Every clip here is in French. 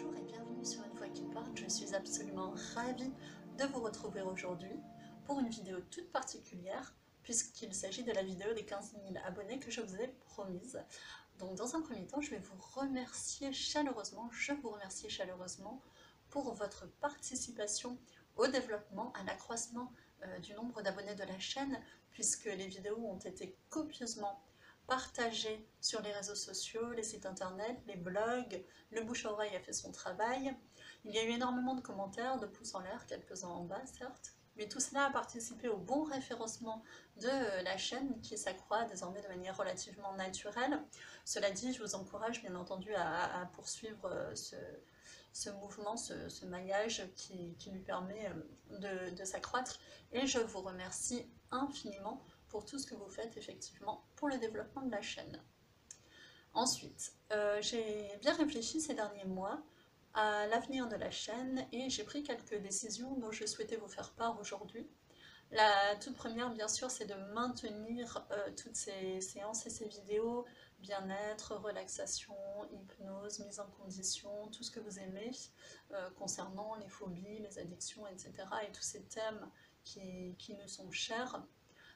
Bonjour et bienvenue sur Une Voix qui porte, je suis absolument ravie de vous retrouver aujourd'hui pour une vidéo toute particulière puisqu'il s'agit de la vidéo des 15 000 abonnés que je vous ai promise. Donc dans un premier temps, je vais vous remercier chaleureusement, pour votre participation au développement, à l'accroissement du nombre d'abonnés de la chaîne puisque les vidéos ont été copieusement partagées sur les réseaux sociaux, les sites internet, les blogs, le bouche-à-oreille a fait son travail. Il y a eu énormément de commentaires, de pouces en l'air, quelques-uns en bas certes, mais tout cela a participé au bon référencement de la chaîne qui s'accroît désormais de manière relativement naturelle. Cela dit, je vous encourage bien entendu à poursuivre ce mouvement, ce maillage qui lui permet de s'accroître et je vous remercie infiniment pour tout ce que vous faites effectivement pour le développement de la chaîne. Ensuite, j'ai bien réfléchi ces derniers mois à l'avenir de la chaîne et j'ai pris quelques décisions dont je souhaitais vous faire part aujourd'hui. La toute première, bien sûr, c'est de maintenir toutes ces séances et ces vidéos, bien-être, relaxation, hypnose, mise en condition, tout ce que vous aimez concernant les phobies, les addictions, etc. et tous ces thèmes qui nous sont chers,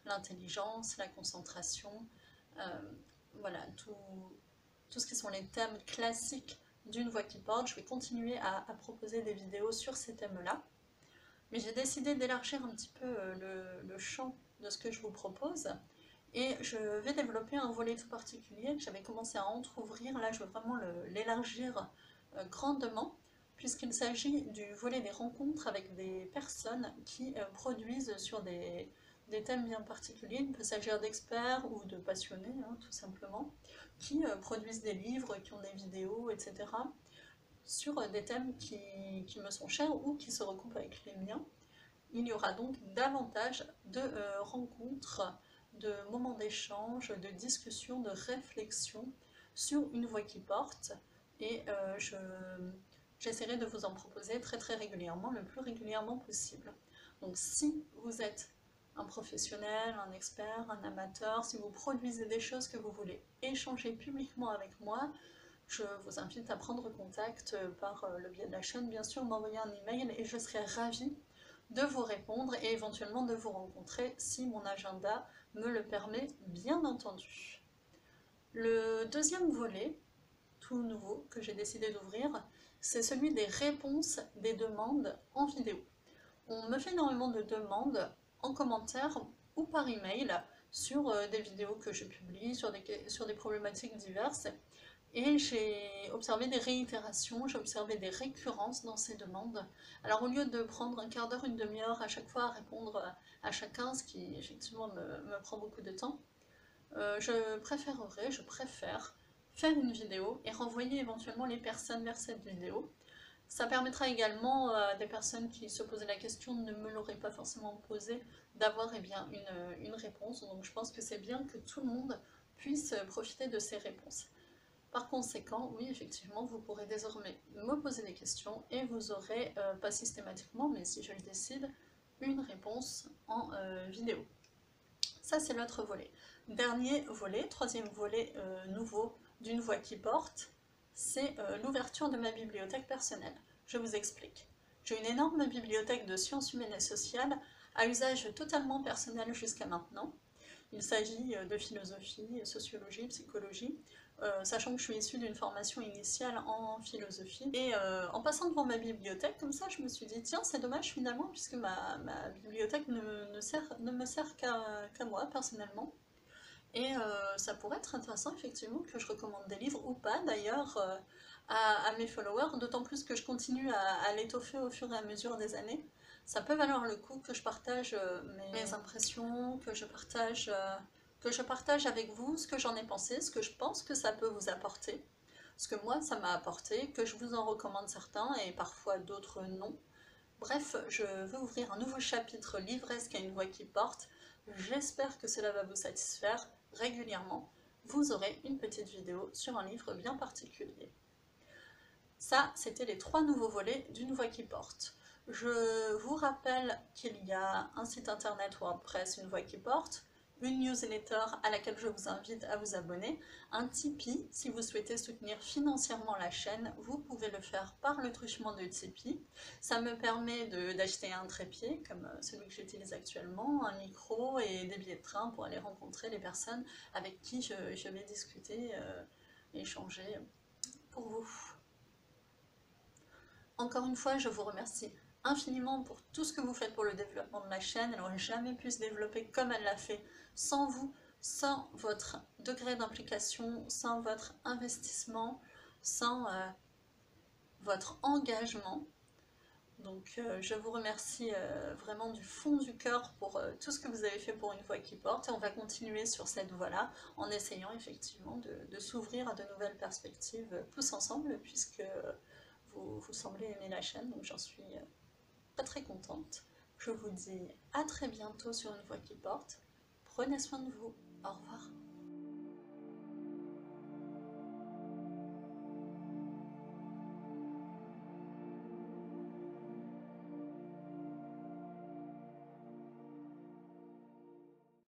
l'intelligence, la concentration, voilà, tout ce qui sont les thèmes classiques d'une voix qui porte. Je vais continuer à proposer des vidéos sur ces thèmes-là. Mais j'ai décidé d'élargir un petit peu le champ de ce que je vous propose. Et je vais développer un volet tout particulier que j'avais commencé à entrouvrir. Là, je veux vraiment l'élargir grandement, puisqu'il s'agit du volet des rencontres avec des personnes qui produisent sur des thèmes bien particuliers. Il peut s'agir d'experts ou de passionnés, hein, tout simplement, qui produisent des livres, qui ont des vidéos, etc., sur des thèmes qui me sont chers ou qui se recoupent avec les miens. Il y aura donc davantage de rencontres, de moments d'échange, de discussions, de réflexion sur Une Voix qui porte et j'essaierai de vous en proposer très régulièrement, le plus régulièrement possible. Donc si vous êtes un professionnel, un expert, un amateur, si vous produisez des choses que vous voulez échanger publiquement avec moi, je vous invite à prendre contact par le biais de la chaîne, bien sûr, m'envoyer un email et je serai ravie de vous répondre et éventuellement de vous rencontrer si mon agenda me le permet, bien entendu. Le deuxième volet, tout nouveau, que j'ai décidé d'ouvrir, c'est celui des réponses des demandes en vidéo. On me fait énormément de demandes en commentaire ou par email sur des vidéos que je publie, sur des problématiques diverses. Et j'ai observé des réitérations, j'ai observé des récurrences dans ces demandes. Alors au lieu de prendre un quart d'heure, une demi-heure à chaque fois à répondre à chacun, ce qui effectivement me prend beaucoup de temps, je préfère faire une vidéo et renvoyer éventuellement les personnes vers cette vidéo. Ça permettra également à des personnes qui se posaient la question, ne me l'auraient pas forcément posée, d'avoir une réponse. Donc je pense que c'est bien que tout le monde puisse profiter de ces réponses. Par conséquent, oui, effectivement, vous pourrez désormais me poser des questions et vous aurez, pas systématiquement, mais si je le décide, une réponse en vidéo. Ça, c'est l'autre volet. Dernier volet, troisième volet nouveau d'une voix qui porte, c'est l'ouverture de ma bibliothèque personnelle. Je vous explique. J'ai une énorme bibliothèque de sciences humaines et sociales à usage totalement personnel jusqu'à maintenant. Il s'agit de philosophie, sociologie, psychologie, sachant que je suis issue d'une formation initiale en philosophie. Et en passant devant ma bibliothèque, comme ça, je me suis dit, tiens, c'est dommage finalement, puisque ma bibliothèque ne me sert qu'à moi, personnellement. Et ça pourrait être intéressant, effectivement, que je recommande des livres, ou pas d'ailleurs, à mes followers, d'autant plus que je continue à l'étoffer au fur et à mesure des années. Ça peut valoir le coup que je partage mes impressions, que je partage avec vous ce que j'en ai pensé, ce que je pense que ça peut vous apporter, ce que moi ça m'a apporté, que je vous en recommande certains et parfois d'autres non. Bref, je veux ouvrir un nouveau chapitre livresque à Une Voix qui porte. J'espère que cela va vous satisfaire. Régulièrement, vous aurez une petite vidéo sur un livre bien particulier. Ça, c'était les 3 nouveaux volets d'Une Voix qui porte. Je vous rappelle qu'il y a un site internet WordPress, Une Voix qui porte, une newsletter à laquelle je vous invite à vous abonner, un Tipeee si vous souhaitez soutenir financièrement la chaîne, vous pouvez le faire par le truchement de Tipeee. Ça me permet d'acheter un trépied comme celui que j'utilise actuellement, un micro et des billets de train pour aller rencontrer les personnes avec qui je vais discuter et échanger pour vous. Encore une fois, je vous remercie infiniment pour tout ce que vous faites pour le développement de la chaîne. Elle n'aurait jamais pu se développer comme elle l'a fait sans vous, sans votre degré d'implication, sans votre investissement, sans votre engagement. Donc je vous remercie vraiment du fond du cœur pour tout ce que vous avez fait pour Une Voix qui porte, et on va continuer sur cette voie-là en essayant effectivement de s'ouvrir à de nouvelles perspectives tous ensemble, puisque vous semblez aimer la chaîne, donc j'en suis très très contente. Je vous dis à très bientôt sur Une Voix qui porte. Prenez soin de vous. Au revoir.